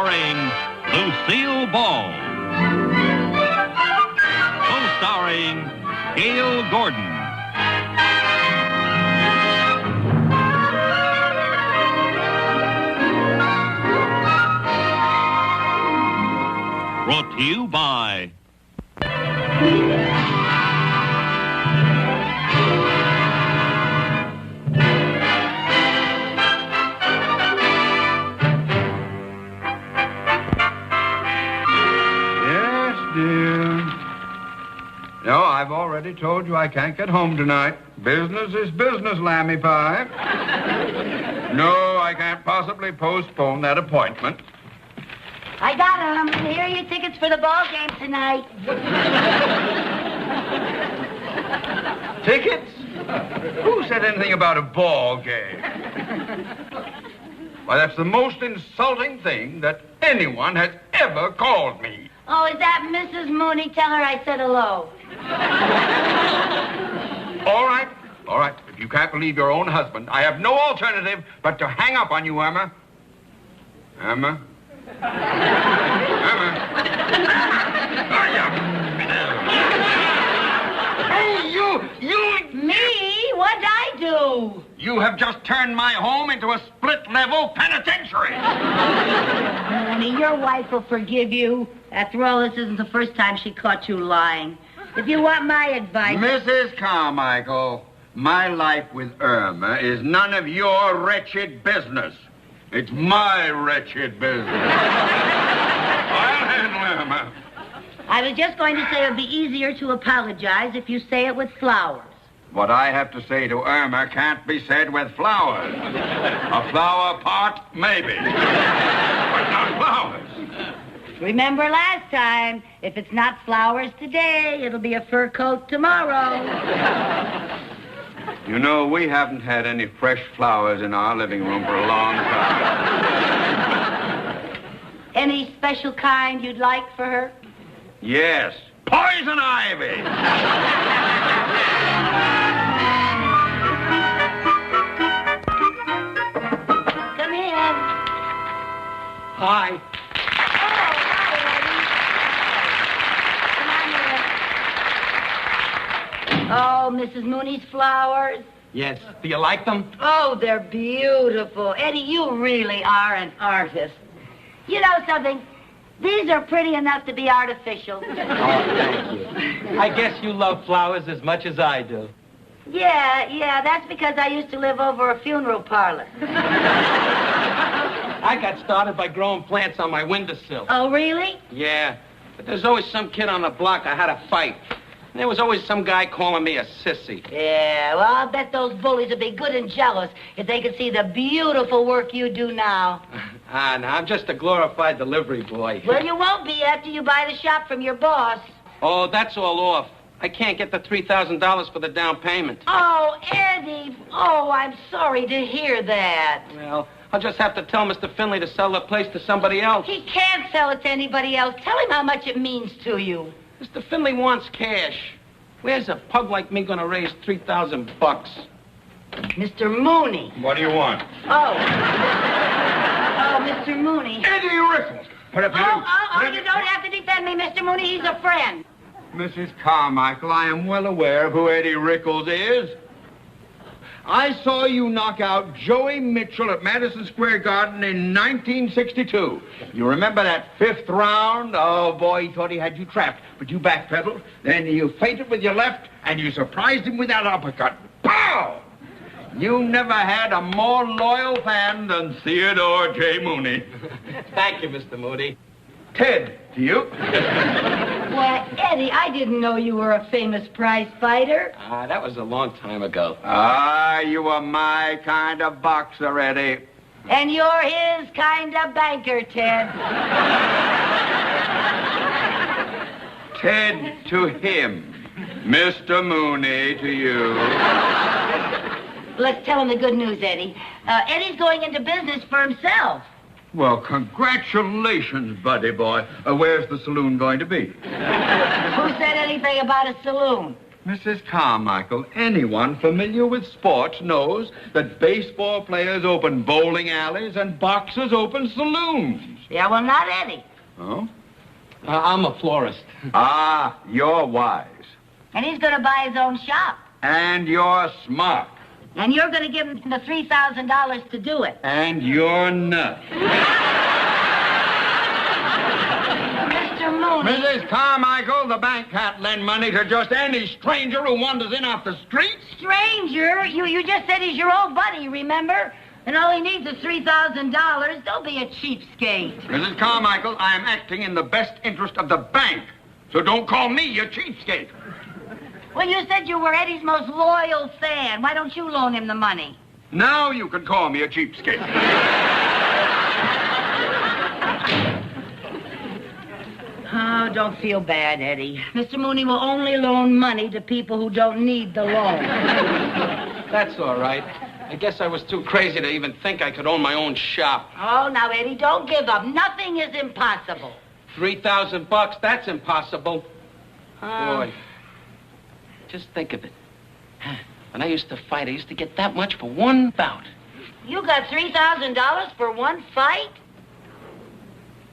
starring Lucille Ball. Co-starring Gail Gordon. Brought to you by No, I've already told you I can't get home tonight. Business is business, Lammy Pie. No, I can't possibly postpone that appointment. I got 'em. Here are your tickets for the ball game tonight. Tickets? Who said anything about a ball game? Why, that's the most insulting thing that anyone has ever called me. Oh, is that Mrs. Mooney? Tell her I said hello. All right. If you can't believe your own husband, I have no alternative but to hang up on you, Emma. Emma? Hey, you! Me? What'd I do? You have just turned my home into a split-level penitentiary. Mooney, your wife will forgive you. After all, this isn't the first time she caught you lying. If you want my advice... Mrs. Carmichael, my life with Irma is none of your wretched business. It's my wretched business. I'll handle Irma. I was just going to say it would be easier to apologize if you say it with flowers. What I have to say to Irma can't be said with flowers. A flower pot, maybe. But not flowers. Remember last time, if it's not flowers today, it'll be a fur coat tomorrow. You know, we haven't had any fresh flowers in our living room for a long time. Any special kind you'd like for her? Yes, poison ivy. Come in. Hi. Oh, Mrs. Mooney's flowers. Yes. Do you like them? Oh, they're beautiful. Eddie, you really are an artist. You know something? These are pretty enough to be artificial. Oh, thank you. I guess you love flowers as much as I do. Yeah, that's because I used to live over a funeral parlor. I got started by growing plants on my windowsill. Oh, really? Yeah, but there's always some kid on the block I had to fight. And there was always some guy calling me a sissy. Yeah, well, I'll bet those bullies would be good and jealous if they could see the beautiful work you do now. No, I'm just a glorified delivery boy. Well, you won't be after you buy the shop from your boss. Oh, that's all off. I can't get the $3,000 for the down payment. Oh, Eddie. Oh, I'm sorry to hear that. Well, I'll just have to tell Mr. Finley to sell the place to somebody else. He can't sell it to anybody else. Tell him how much it means to you. Mr. Finley wants cash. Where's a pug like me going to raise $3,000? Mr. Mooney. What do you want? Oh, Mr. Mooney. Eddie Rickles. What have you do? You don't have to defend me, Mr. Mooney. He's a friend. Mrs. Carmichael, I am well aware of who Eddie Rickles is. I saw you knock out Joey Mitchell at Madison Square Garden in 1962. You remember that fifth round? Oh, boy, he thought he had you trapped, but you backpedaled. Then you feinted with your left, and you surprised him with that uppercut. Pow! You never had a more loyal fan than Theodore J. Mooney. Thank you, Mr. Mooney. Ted, to you. Why, Eddie, I didn't know you were a famous prize fighter. That was a long time ago. You were my kind of boxer, Eddie. And you're his kind of banker, Ted. Ted to him. Mr. Mooney to you. Let's tell him the good news, Eddie. Eddie's going into business for himself. Well, congratulations, buddy boy. Where's the saloon going to be? Who said anything about a saloon? Mrs. Carmichael, anyone familiar with sports knows that baseball players open bowling alleys and boxers open saloons. Yeah, well, not Eddie. Oh? I'm a florist. Ah, you're wise. And he's going to buy his own shop. And you're smart. And you're going to give him the $3,000 to do it. And you're nuts. Mr. Mooney. Mrs. Carmichael, the bank can't lend money to just any stranger who wanders in off the street. Stranger? You just said he's your old buddy, remember? And all he needs is $3,000. Don't be a cheapskate. Mrs. Carmichael, I am acting in the best interest of the bank. So don't call me a cheapskate. Well, you said you were Eddie's most loyal fan. Why don't you loan him the money? Now you can call me a cheapskate. Oh, don't feel bad, Eddie. Mr. Mooney will only loan money to people who don't need the loan. That's all right. I guess I was too crazy to even think I could own my own shop. Oh, now, Eddie, don't give up. Nothing is impossible. $3,000, that's impossible. Boy, just think of it. When I used to fight, I used to get that much for one bout. You got $3,000 for one fight?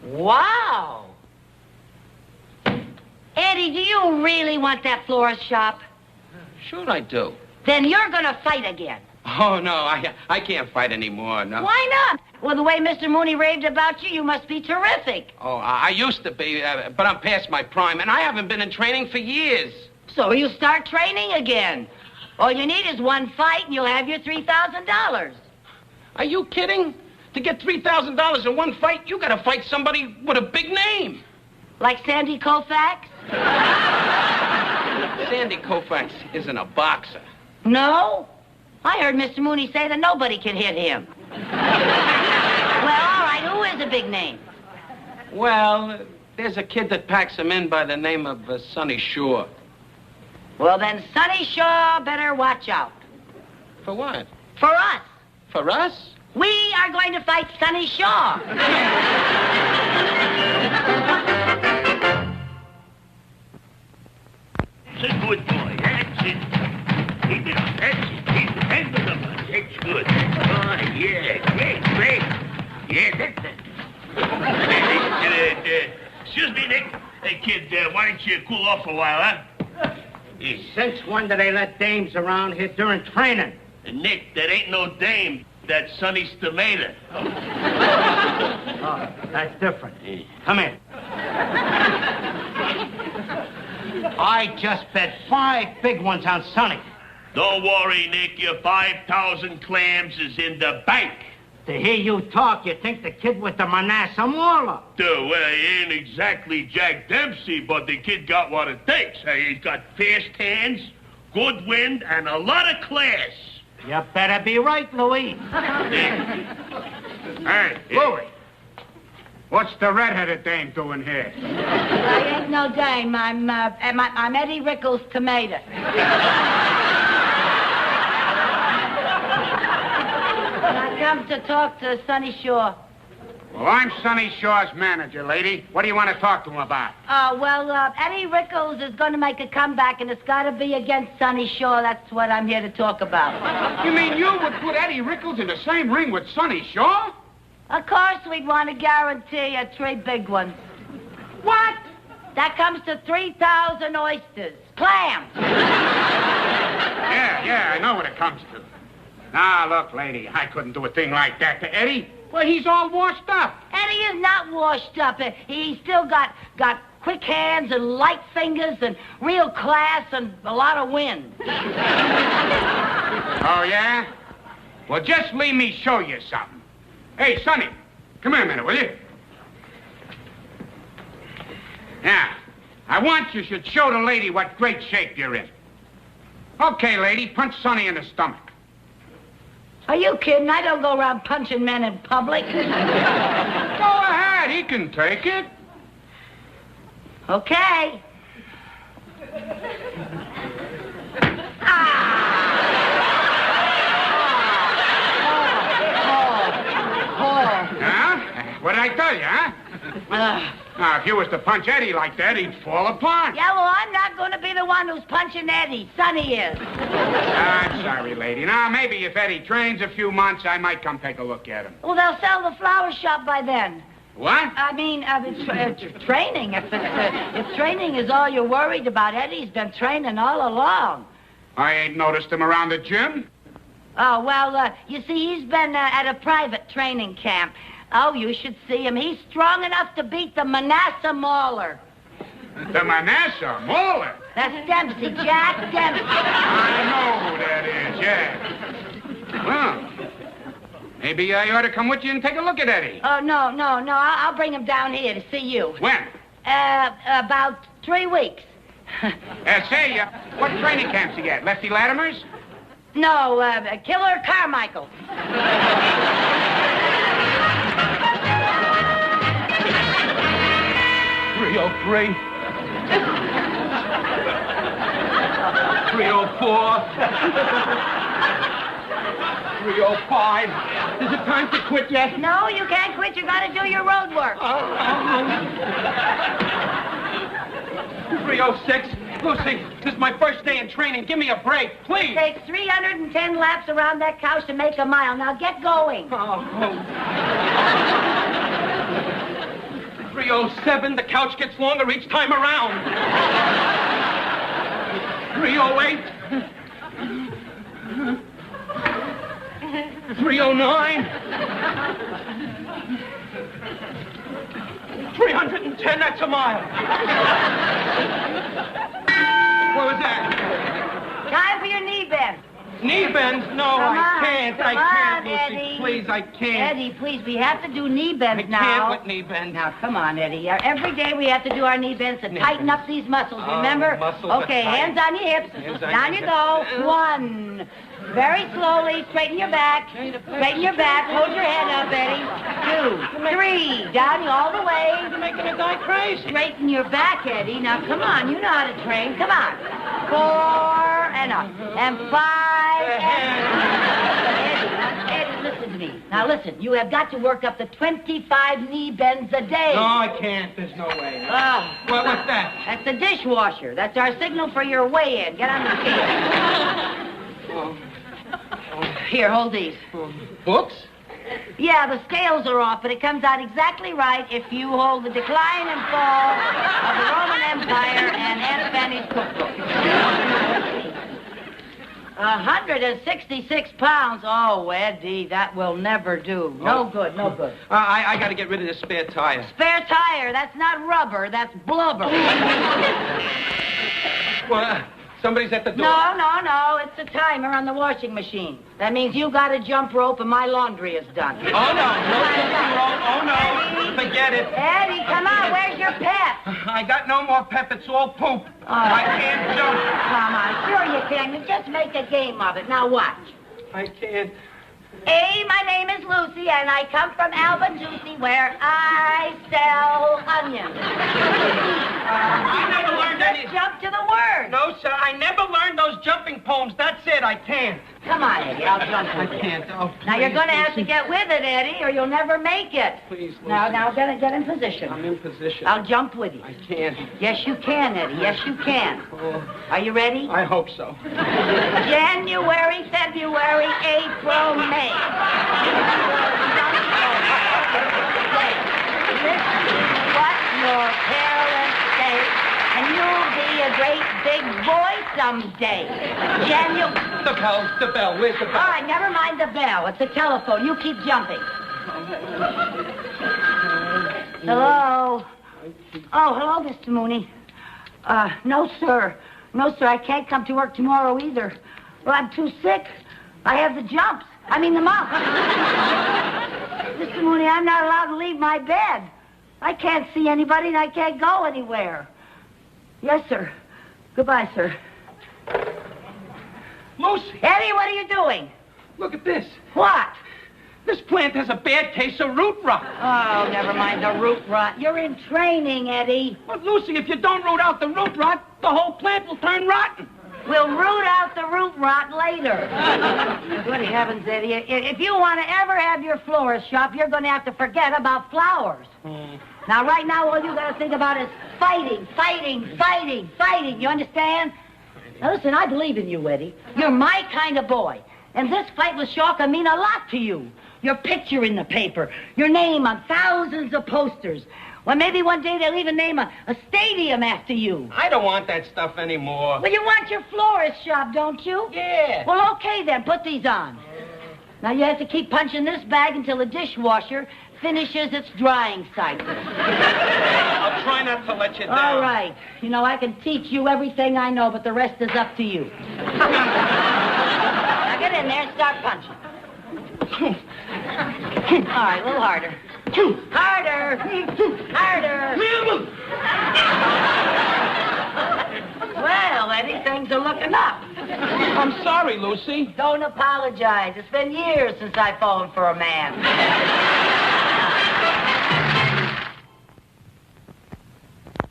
Wow. Eddie, do you really want that florist shop? Sure I do. Then you're going to fight again. Oh, no, I can't fight anymore, no. Why not? Well, the way Mr. Mooney raved about you, you must be terrific. Oh, I used to be, but I'm past my prime, and I haven't been in training for years. So you start training again. All you need is one fight, and you'll have your $3,000. Are you kidding? To get $3,000 in one fight, you gotta fight somebody with a big name. Like Sandy Koufax? Sandy Koufax isn't a boxer. No? I heard Mr. Mooney say that nobody can hit him. Well, all right, who is a big name? Well, there's a kid that packs him in by the name of Sonny Shore. Well, then Sonny Shaw better watch out. For what? For us. For us? We are going to fight Sonny Shaw. That's a good boy. That's it. Keep it up. That's it. Keep it. Hand it up. That's good. Oh, yeah. Great. Yeah, that's it. Excuse me, Nick. Hey, kid, why don't you cool off a while, huh? Since when do they let dames around here during training? Nick, that ain't no dame. That's Sonny Stomata. Oh, that's different. Come in. I just bet 5 big ones on Sonny. Don't worry, Nick. Your 5,000 clams is in the bank. To hear you talk, you think the kid with the Manasseh Mauler. Well, he ain't exactly Jack Dempsey, but the kid got what it takes. He's got fast hands, good wind, and a lot of class. You better be right, Louis. Hey, Louie. What's the red-headed dame doing here? I ain't no dame. I'm Eddie Rickles' tomato. I come to talk to Sonny Shaw. Well, I'm Sonny Shaw's manager, lady. What do you want to talk to him about? Eddie Rickles is going to make a comeback, and it's got to be against Sonny Shaw. That's what I'm here to talk about. You mean you would put Eddie Rickles in the same ring with Sonny Shaw? Of course, we'd want to guarantee 3 big ones. What? That comes to 3,000 oysters. Clams. Yeah, I know what it comes to. Now, look, lady, I couldn't do a thing like that to Eddie. Well, he's all washed up. Eddie is not washed up. He's still got quick hands and light fingers and real class and a lot of wind. Oh, yeah? Well, just leave me show you something. Hey, Sonny, come here a minute, will you? Now, I want you should show the lady what great shape you're in. Okay, lady, punch Sonny in the stomach. Are you kidding? I don't go around punching men in public. Go ahead, he can take it. Okay. Huh? What'd I tell you, huh? Now, if you was to punch Eddie like that, he'd fall apart. Yeah, well, I'm not going to be the one who's punching Eddie. Sonny is. I'm sorry, lady. Now, maybe if Eddie trains a few months, I might come take a look at him. Well, they'll sell the flower shop by then. What? I mean, it's training. If training is all you're worried about, Eddie's been training all along. I ain't noticed him around the gym. Oh, well, you see, he's been at a private training camp. Oh, you should see him. He's strong enough to beat the Manasseh Mauler. The Manasseh Mauler? That's Dempsey, Jack Dempsey. I know who that is, yeah. Well, maybe I ought to come with you and take a look at Eddie. Oh, no. I'll bring him down here to see you. When? About 3 weeks. Say, what training camps you at? Lefty Latimer's? No, Killer Carmichael. 303. 304. 305. Is it time to quit yet? No, you can't quit. You got to do your road work. 306. Lucy, this is my first day in training. Give me a break, please. It takes 310 laps around that couch to make a mile. Now get going. 307. The couch gets longer each time around. 308. 309. 310, that's a mile. What was that? Time for your knee bend. Knee bends? No, Come I on, can't. come I can't, on, Lucy. Eddie. Please, I can't. Eddie, please, we have to do knee bends I now. can't with knee bends. Now, come on, Eddie. Every day we have to do our knee bends to Knee tighten bends. up these muscles, Oh, remember? muscles are Okay, tight. hands on your hips. Hands on Down your you go. hips. 1. Very slowly, straighten your back. Straighten your back. Hold your head up, Eddie. 2, 3. Down you all the way. You're making a guy crazy. Straighten your back, Eddie. Now, come on. You know how to train. Come on. 4, and up. And 5, and... Eddie, listen to me. Now, listen. You have got to work up to 25 knee bends a day. No, I can't. There's no way. Oh. What's that? That's the dishwasher. That's our signal for your weigh-in. Get on the scale. Here, hold these. Books? Yeah, the scales are off, but it comes out exactly right if you hold the decline and fall of the Roman Empire and Aunt Fanny's cookbook. 166 pounds. Oh, Eddie, that will never do. No good, no good. I got to get rid of this spare tire. Spare tire. That's not rubber. That's blubber. Well, somebody's at the door. No. It's the timer on the washing machine. That means you got a jump rope and my laundry is done. Oh, no. No jumping rope. Oh, no. Forget it. Eddie, come on. Where's your pep? I got no more pep. It's all poop. I can't jump. Come on. Sure you can. You just make a game of it. Now watch. I can't. Hey, my name is Lucy, and I come from Albajuicy, where I sell onions. I never learned any... Just jump to the word. No, sir. I never learned those jumping poems. That's it. I can't. Come on, Eddie. I'll jump with you. I can't. Oh, Now, you're please, going to have to Lucy. get with it, Eddie, or you'll never make it. Please, Lucy. Now, get in position. I'm in position. I'll jump with you. I can't. Yes, you can, Eddie. Yes, you can. Oh, Are you ready? I hope so. January, February, April, May. Listen to what your parents say, and you'll be a great big boy someday. The bell. Where's the bell? All right, never mind the bell. It's a telephone. You keep jumping. Hello? Oh, hello, Mr. Mooney. No, sir. No, sir, I can't come to work tomorrow either. Well, I'm too sick. I have the jumps. I mean, the mumps. Mr. Mooney, I'm not allowed to leave my bed. I can't see anybody and I can't go anywhere. Yes, sir. Goodbye, sir. Lucy, Eddie, what are you doing? look at this. What? This plant has a bad case of root rot. Oh, never mind the root rot. You're in training, Eddie. But, Lucy, if you don't root out the root rot, the whole plant will turn rotten. We'll root out the root rot later. Good heavens, Eddie. If you want to ever have your florist shop, you're going to have to forget about flowers. Now, right now, all you got to think about is fighting. You understand? Now, listen, I believe in you, Eddie. You're my kind of boy. And this fight with Shaw can mean a lot to you. Your picture in the paper. Your name on thousands of posters. Well, maybe one day they'll even name a stadium after you. I don't want that stuff anymore. Well, you want your florist shop, don't you? Yeah. Well, okay then. Put these on. Now, you have to keep punching this bag until the dishwasher finishes its drying cycle. I'll try not to let you down. All right. You know, I can teach you everything I know, but the rest is up to you. Now, get in there and start punching. All right, a little harder. Harder! Well, Eddie, things are looking up. I'm sorry, Lucy. Don't apologize. It's been years since I phoned for a man.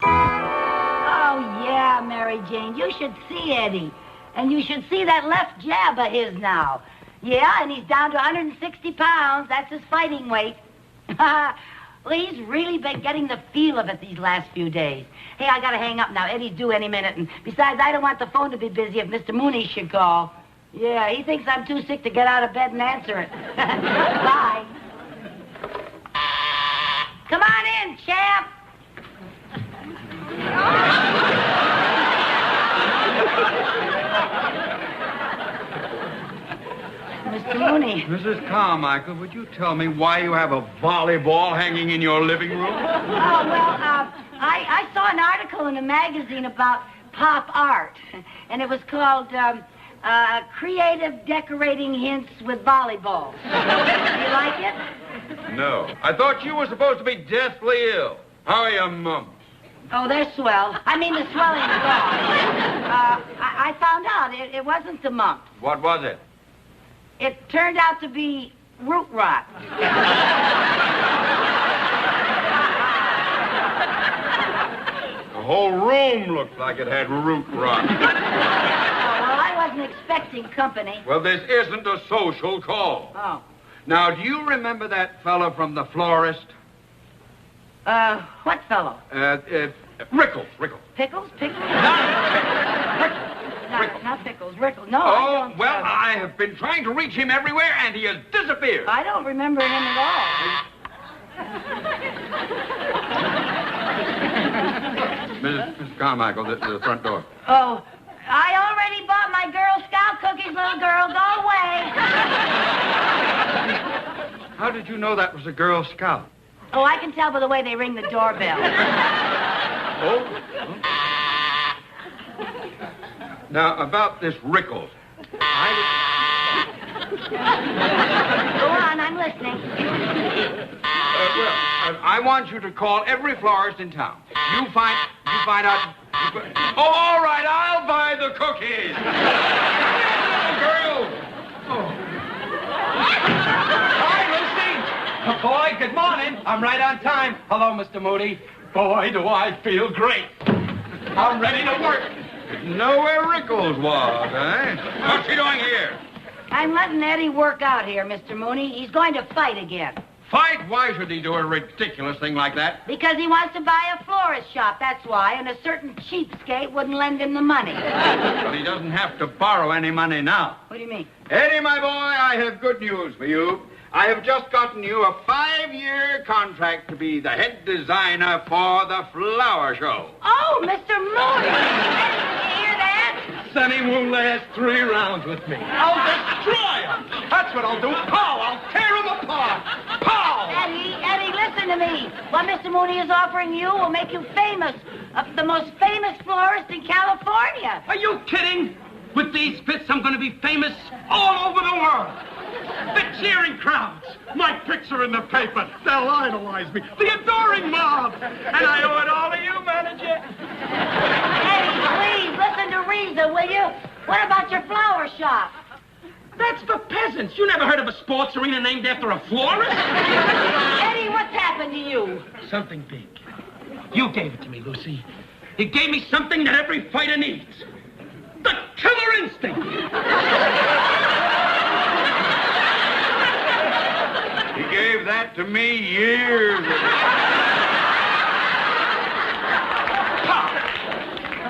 Oh, yeah, Mary Jane. You should see Eddie. And you should see that left jab of his now. Yeah, and he's down to 160 pounds. That's his fighting weight. Well, he's really been getting the feel of it these last few days. Hey, I gotta hang up now. Eddie's due any minute. And besides, I don't want the phone to be busy if Mr. Mooney should call. Yeah, he thinks I'm too sick to get out of bed and answer it. Bye. Come on in, champ. Mr. Mooney. Mrs. Carmichael, would you tell me why you have a volleyball hanging in your living room? Oh, well, I saw an article in a magazine about pop art, and it was called Creative Decorating Hints with Volleyballs. Do you like it? No. I thought you were supposed to be deathly ill. How are your mums? Oh, they're swell. I mean, the swelling's gone. I found out it wasn't the mumps. What was it? It turned out to be root rot. The whole room looked like it had root rot. Well, I wasn't expecting company. Well, this isn't a social call. Oh. Now, do you remember that fellow from the florist? What fellow? Rickles. Pickles? Pickles? Not Pickles. Rickles. No, I Oh, don't, well, I have been trying to reach him everywhere, and he has disappeared. I don't remember him at all. Mrs. Carmichael, the front door. Oh, I already bought my Girl Scout cookies, little girl. Go away. How did you know that was a Girl Scout? Oh, I can tell by the way they ring the doorbell. Oh? Now, about this Rickles. Go on, I'm listening. I want you to call every florist in town. You find out... Oh, all right, I'll buy the cookies. Girl. Oh. Hi, Lucy. Oh, boy, good morning. I'm right on time. Hello, Mr. Moody. Boy, do I feel great. I'm ready to work. Know where Rickles was, eh? What's he doing here? I'm letting Eddie work out here, Mr. Mooney. He's going to fight again. Fight? Why should he do a ridiculous thing like that? Because he wants to buy a florist shop, that's why, and a certain cheapskate wouldn't lend him the money. Well, he doesn't have to borrow any money now. What do you mean? Eddie, my boy, I have good news for you. I have just gotten you a 5-year contract to be the head designer for the flower show. Oh, Mr. Mooney! Did you hear that? Sonny won't last 3 rounds with me. I'll destroy him. That's what I'll do. Pow! I'll tear him apart. Pow! Eddie, listen to me. What Mr. Mooney is offering you will make you famous. The most famous florist in California. Are you kidding? With these fits, I'm going to be famous all over the world. The cheering crowds. My picture in the paper. They'll idolize me. The adoring mob. And I owe it all to you, manager. Eddie, please, listen to reason, will you? What about your flower shop? That's for peasants. You never heard of a sports arena named after a florist? Eddie, what's happened to you? Something big. You gave it to me, Lucy. You gave me something that every fighter needs. The killer instinct. He gave that to me years ago.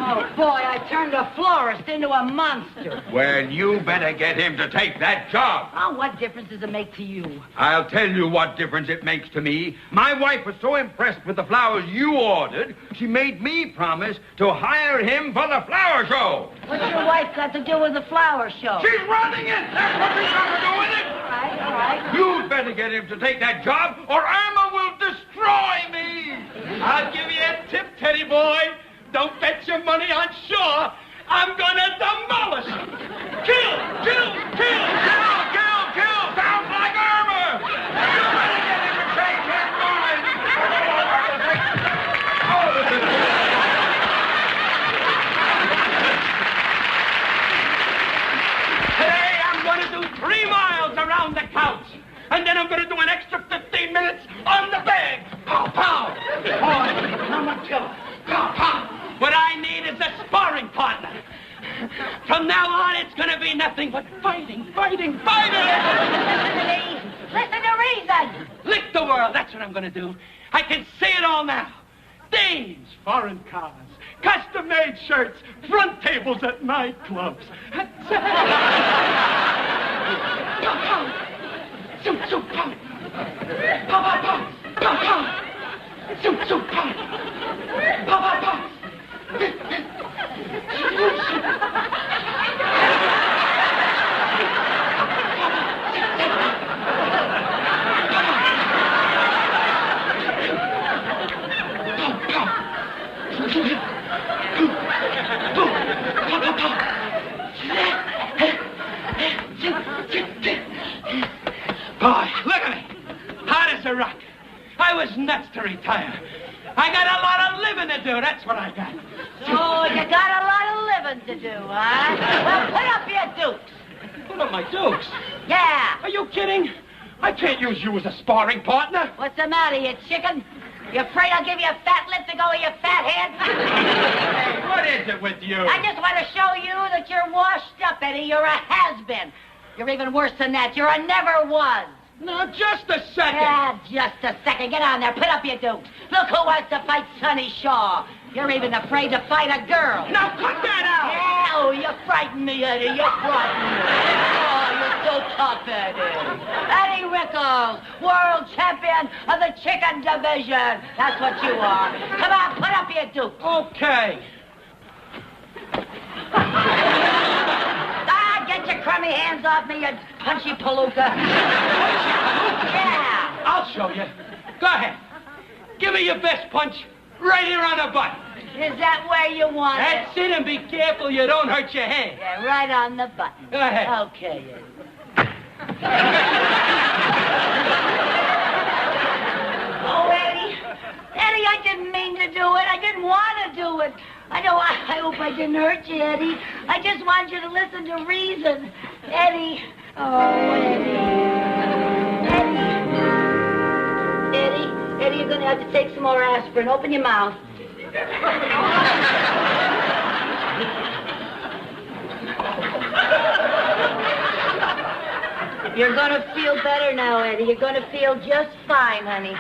Oh, boy, I turned a florist into a monster. Well, you better get him to take that job. Oh, what difference does it make to you? I'll tell you what difference it makes to me. My wife was so impressed with the flowers you ordered, she made me promise to hire him for the flower show. What's your wife got to do with the flower show? She's running it! That's what we got to do with it! All right. You'd better get him to take that job, or Irma will destroy me! I'll give you a tip, Teddy boy. Don't bet your money on shore. I'm gonna demolish him. Kill! Sounds like Irma! You better get him to change his mind! Today I'm gonna do 3 miles around the couch. And then I'm gonna do an extra 15 minutes on the bag. Pow, pow. Boy, I'm a killer. Pow, pow. What I need is a sparring partner. From now on, it's going to be nothing but fighting. Listen to me. Listen to reason. Lick the world, that's what I'm going to do. I can see it all now. Dames, foreign cars, custom-made shirts, front tables at nightclubs. Zoom, zoom, pow. Pow, pow, pow. Pow, pow. Zoom, zoom, pow. Pow, pow, pow. Boy, look at me. Hot as a rock. I was nuts to retire. I got a lot of living to do. That's what I got. Oh, you got a lot of living to do, huh? Well, put up your dukes. Put up my dukes. Yeah. Are you kidding? I can't use you as a sparring partner. What's the matter, you chicken? You afraid I'll give you a fat lip to go with your fat head? Hey, what is it with you? I just want to show you that you're washed up, Eddie. You're a has-been. You're even worse than that. You're a never was. Now, just a second. Yeah, just a second. Get on there. Put up your dukes. Look who wants to fight Sonny Shaw. You're even afraid to fight a girl. Now, cut that out. Yeah, oh, you frighten me, Eddie. You frighten me. Oh, you're so tough, Eddie. Eddie Rickles, world champion of the chicken division. That's what you are. Come on, put up your dukes. Okay. Get your crummy hands off me, you punchy palooka. Yeah. I'll show you. Go ahead. Give me your best punch right here on the butt. Is that where you want That's it? it, and be careful you don't hurt your head. Yeah, right on the button. Go ahead. Okay, Eddie. Oh, Eddie. Eddie, I didn't mean to do it. I didn't want to do it. I know, I hope I didn't hurt you, Eddie. I just want you to listen to reason. Eddie. Oh, Eddie. Eddie, you're going to have to take some more aspirin. Open your mouth. You're going to feel better now, Eddie. You're going to feel just fine, honey.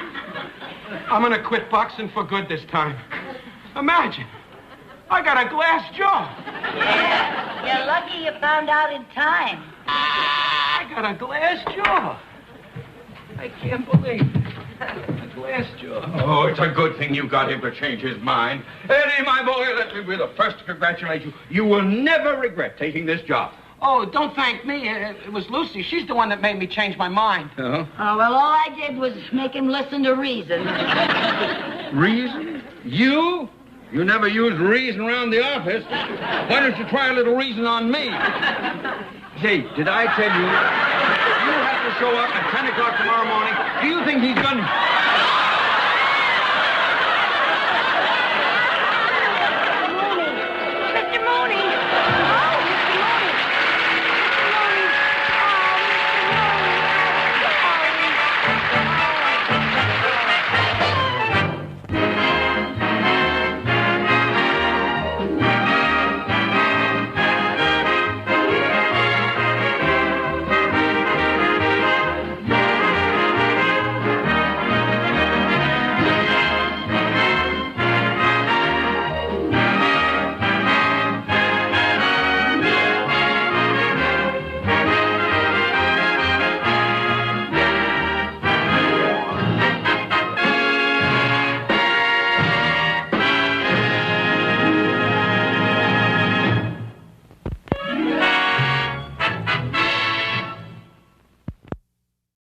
I'm going to quit boxing for good this time. Imagine. I got a glass jaw. Yeah, you're lucky you found out in time. I got a glass jaw. I can't believe it. A glass jaw. Oh, it's a good thing you got him to change his mind. Eddie, my boy, let me be the first to congratulate you. You will never regret taking this job. Oh, don't thank me. It was Lucy. She's the one that made me change my mind. Oh? Oh, well, all I did was make him listen to reason. Reason? You? You never used reason around the office. Why don't you try a little reason on me? Say, did I tell you, you have to show up at 10 o'clock tomorrow morning? Do you think he's going to...